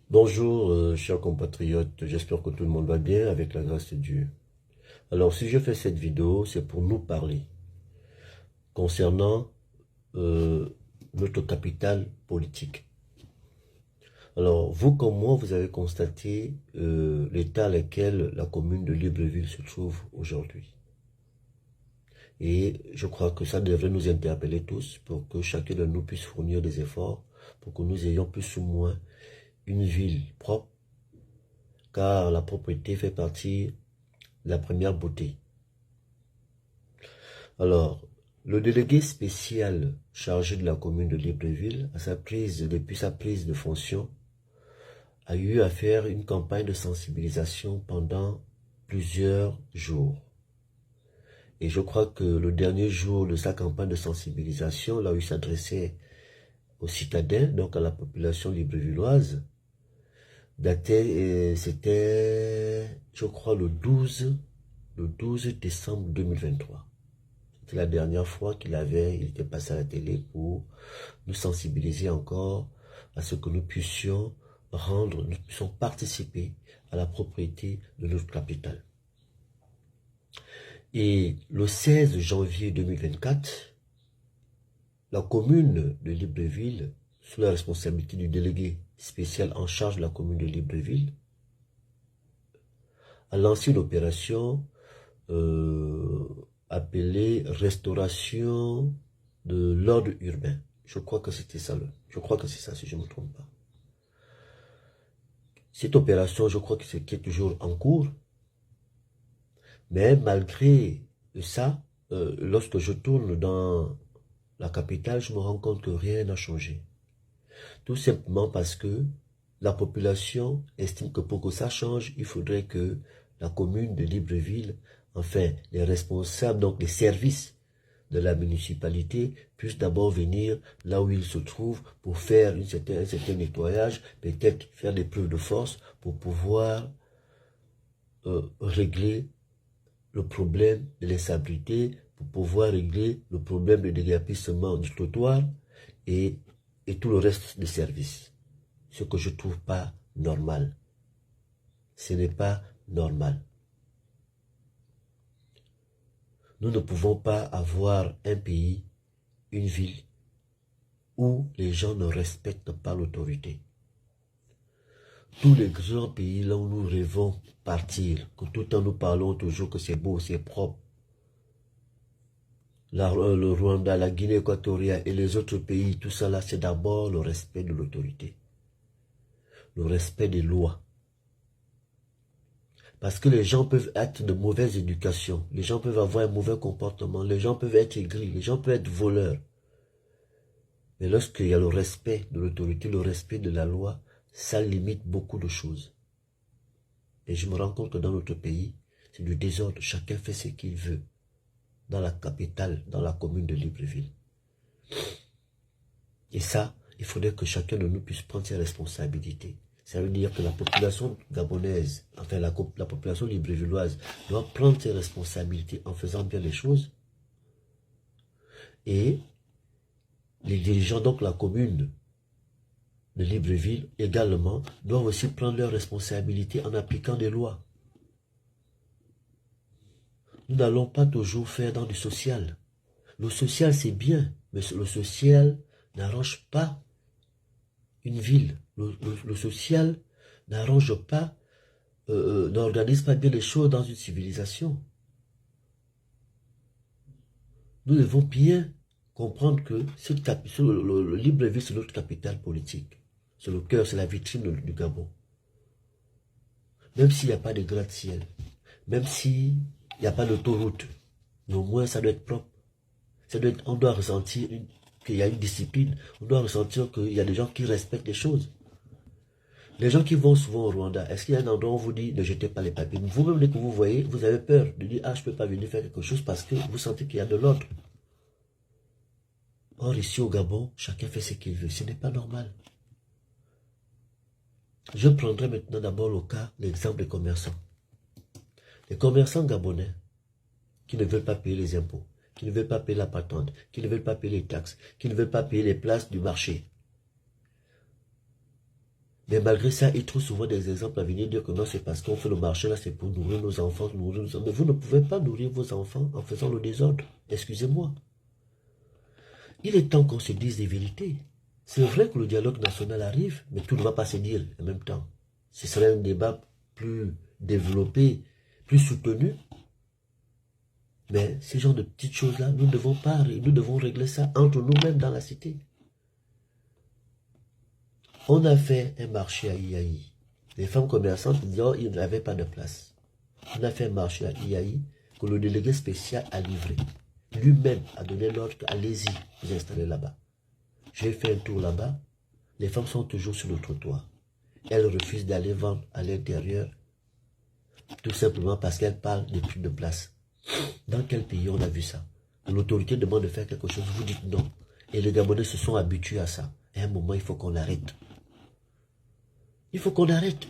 Bonjour, chers compatriotes, j'espère que tout le monde va bien avec la grâce de Dieu. Alors, si je fais cette vidéo, c'est pour nous parler concernant euh, notre capital politique. Alors, vous comme moi, vous avez constaté l'état dans lequel la commune de Libreville se trouve aujourd'hui. Et je crois que ça devrait nous interpeller tous pour que chacun de nous puisse fournir des efforts pour que nous ayons plus ou moins une ville propre, car la propreté fait partie de la première beauté. Alors, le délégué spécial chargé de la commune de Libreville, depuis sa prise de fonction, a eu à faire une campagne de sensibilisation pendant plusieurs jours. Et je crois que le dernier jour de sa campagne de sensibilisation, là où il s'adressait aux citadins, donc à la population librevilloise, c'était, je crois, le 12 décembre 2023. C'était la dernière fois il était passé à la télé pour nous sensibiliser encore à ce que nous puissions participer à la propriété de notre capitale. Et le 16 janvier 2024, la commune de Libreville, sous la responsabilité du délégué spécial en charge de la commune de Libreville, a lancé une opération appelée restauration de l'ordre urbain. Je crois que c'était ça. Je crois que c'est ça, si je ne me trompe pas. Cette opération, je crois que c'est qui est toujours en cours. Mais malgré ça, lorsque je tourne dans la capitale, je me rends compte que rien n'a changé. Tout simplement parce que la population estime que pour que ça change, il faudrait que la commune de Libreville, enfin les responsables, donc les services de la municipalité, puissent d'abord venir là où ils se trouvent pour faire un certain nettoyage, peut-être faire des preuves de force pour pouvoir régler le problème de l'insalubrité, pour pouvoir régler le problème de déguerpissement du trottoir et tout le reste des services. Ce que je ne trouve pas normal. Ce n'est pas normal. Nous ne pouvons pas avoir un pays, une ville, où les gens ne respectent pas l'autorité. Tous les grands pays là où nous rêvons partir, que tout le temps nous parlons toujours que c'est beau, c'est propre, le Rwanda, la Guinée équatoriale et les autres pays, tout ça là, c'est d'abord le respect de l'autorité. Le respect des lois. Parce que les gens peuvent être de mauvaise éducation, les gens peuvent avoir un mauvais comportement, les gens peuvent être aigris, les gens peuvent être voleurs. Mais lorsqu'il y a le respect de l'autorité, le respect de la loi, ça limite beaucoup de choses. Et je me rends compte que dans notre pays, c'est du désordre, chacun fait ce qu'il veut. Dans la capitale, dans la commune de Libreville. Et ça, il faudrait que chacun de nous puisse prendre ses responsabilités. Ça veut dire que la population gabonaise, enfin la population librevilloise, doit prendre ses responsabilités en faisant bien les choses. Et les dirigeants, donc la commune de Libreville également, doivent aussi prendre leurs responsabilités en appliquant des lois. Nous n'allons pas toujours faire dans du social. Le social, c'est bien, mais le social n'arrange pas une ville. Le social n'arrange pas, n'organise pas bien les choses dans une civilisation. Nous devons bien comprendre que le Libreville, c'est notre capitale politique. C'est le cœur, c'est la vitrine du Gabon. Même s'il n'y a pas de gratte-ciel, même s'il n'y a pas d'autoroute, mais au moins ça doit être propre. On doit ressentir qu'il y a une discipline, on doit ressentir qu'il y a des gens qui respectent les choses. Les gens qui vont souvent au Rwanda, est-ce qu'il y a un endroit où on vous dit ne jetez pas les papiers? Vous-même, dès que vous voyez, vous avez peur de dire ah, je ne peux pas venir faire quelque chose parce que vous sentez qu'il y a de l'ordre. Or, ici au Gabon, chacun fait ce qu'il veut. Ce n'est pas normal. Je prendrai maintenant d'abord l'exemple des commerçants. Les commerçants gabonais qui ne veulent pas payer les impôts, qui ne veulent pas payer la patente, qui ne veulent pas payer les taxes, qui ne veulent pas payer les places du marché. Mais malgré ça, ils trouvent souvent des exemples à venir dire que non, c'est parce qu'on fait le marché là, c'est pour nourrir nos enfants, nourrir nos enfants. Mais vous ne pouvez pas nourrir vos enfants en faisant le désordre. Excusez-moi. Il est temps qu'on se dise des vérités. C'est vrai que le dialogue national arrive, mais tout ne va pas se dire en même temps. Ce serait un débat plus développé, plus soutenu. Mais ces genre de petites choses-là, nous devons régler ça entre nous-mêmes dans la cité. On a fait un marché à Iaï. Les femmes commerçantes disaient oh, il n'avait pas de place. On a fait un marché à Iaï que le délégué spécial a livré. Lui-même a donné l'ordre allez-y, vous installez là-bas. J'ai fait un tour là-bas. Les femmes sont toujours sur le trottoir. Elles refusent d'aller vendre à l'intérieur. Tout simplement parce qu'elles parlent de plus de place. Dans quel pays on a vu ça? L'autorité demande de faire quelque chose, vous dites non. Et les Gabonais se sont habitués à ça. À un moment, il faut qu'on arrête. Il faut qu'on arrête.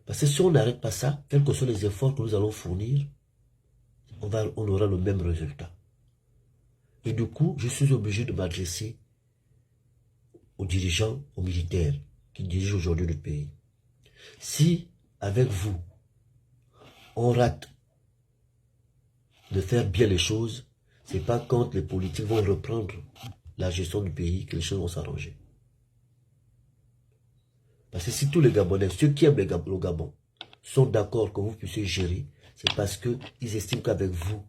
Parce que si on n'arrête pas ça, quels que soient les efforts que nous allons fournir, on aura le même résultat. Et du coup, je suis obligé de m'adresser aux dirigeants, aux militaires qui dirigent aujourd'hui le pays. Si, avec vous, on rate de faire bien les choses, c'est pas quand les politiques vont reprendre la gestion du pays que les choses vont s'arranger. Parce que si tous les Gabonais, ceux qui aiment le Gabon, sont d'accord que vous puissiez gérer, c'est parce qu'ils estiment qu'avec vous,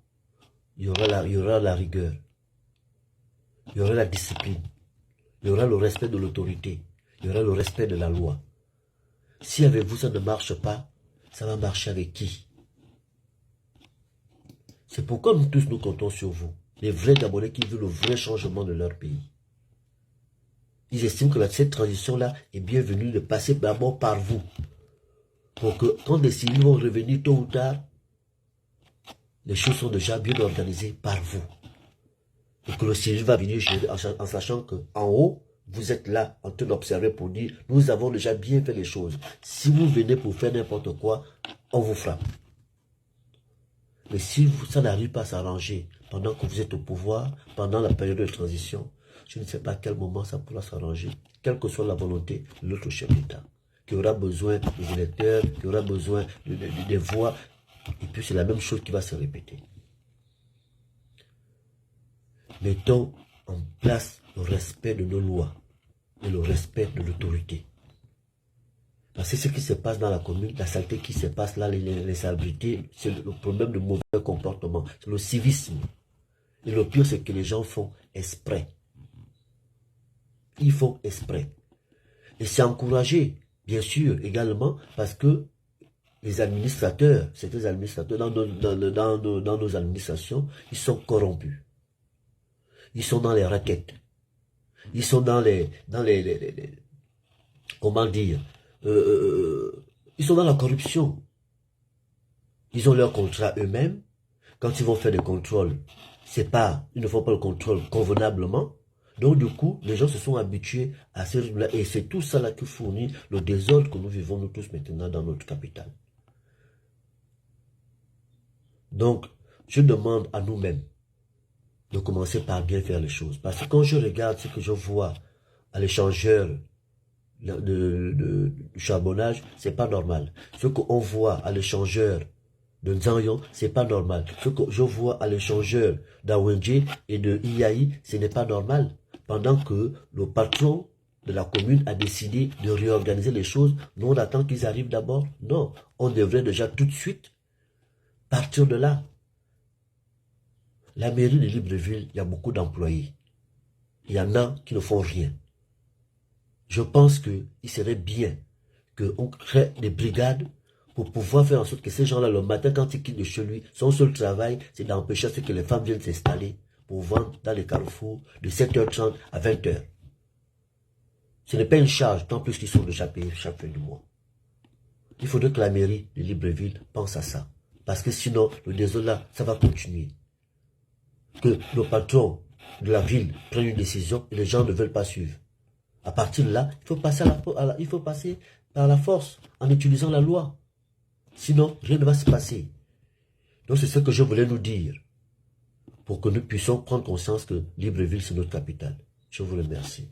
il y aura la rigueur, il y aura la discipline, il y aura le respect de l'autorité, il y aura le respect de la loi. Si avec vous ça ne marche pas, ça va marcher avec qui? C'est pourquoi nous tous nous comptons sur vous, les vrais Gabonais qui veulent le vrai changement de leur pays. Ils estiment que cette transition-là est bienvenue de passer d'abord par vous. Pour que quand les civils vont revenir tôt ou tard, les choses sont déjà bien organisées par vous. Et que le civil va venir gérer en sachant qu'en haut, vous êtes là en train d'observer pour dire, nous avons déjà bien fait les choses. Si vous venez pour faire n'importe quoi, on vous frappe. Mais si ça n'arrive pas à s'arranger pendant que vous êtes au pouvoir, pendant la période de transition, je ne sais pas à quel moment ça pourra s'arranger, quelle que soit la volonté de l'autre chef d'État, qui aura besoin des électeurs, qui aura besoin des voix, et puis c'est la même chose qui va se répéter. Mettons en place le respect de nos lois et le respect de l'autorité. Parce que ce qui se passe dans la commune, la saleté qui se passe là, les salubrités, c'est le problème de mauvais comportement, c'est le civisme. Et le pire, c'est que les gens font exprès. Ils font exprès. Et c'est encouragé, bien sûr, également, parce que les administrateurs, certains administrateurs dans nos administrations, ils sont corrompus. Ils sont dans les raquettes. Ils sont dans comment dire, ils sont dans la corruption. Ils ont leur contrat eux-mêmes. Quand ils vont faire des contrôles, ils ne font pas le contrôle convenablement. Donc du coup, les gens se sont habitués à ce rythme-là. Et c'est tout ça là qui fournit le désordre que nous vivons nous tous maintenant dans notre capitale. Donc, je demande à nous-mêmes de commencer par bien faire les choses. Parce que quand je regarde ce que je vois à l'échangeur du charbonnage, c'est pas normal. Ce qu'on voit à l'échangeur de Nzanyon, c'est pas normal. Ce que je vois à l'échangeur d'Awenje et de Iaï, ce n'est pas normal. Pendant que le patron de la commune a décidé de réorganiser les choses, nous on attend qu'ils arrivent d'abord. Non, on devrait déjà tout de suite partir de là. La mairie de Libreville, il y a beaucoup d'employés. Il y en a qui ne font rien. Je pense qu'il serait bien qu'on crée des brigades pour pouvoir faire en sorte que ces gens-là, le matin, quand ils quittent de chez lui, son seul travail, c'est d'empêcher que les femmes viennent s'installer pour vendre dans les carrefours de 7h30 à 20h. Ce n'est pas une charge, tant plus qu'ils sont déjà payés chaque fin du mois. Il faudrait que la mairie de Libreville pense à ça. Parce que sinon, le désordre là, ça va continuer. Que le patron de la ville prenne une décision et les gens ne veulent pas suivre. À partir de là, il faut passer par la force en utilisant la loi. Sinon, rien ne va se passer. Donc c'est ce que je voulais nous dire pour que nous puissions prendre conscience que Libreville, c'est notre capitale. Je vous remercie.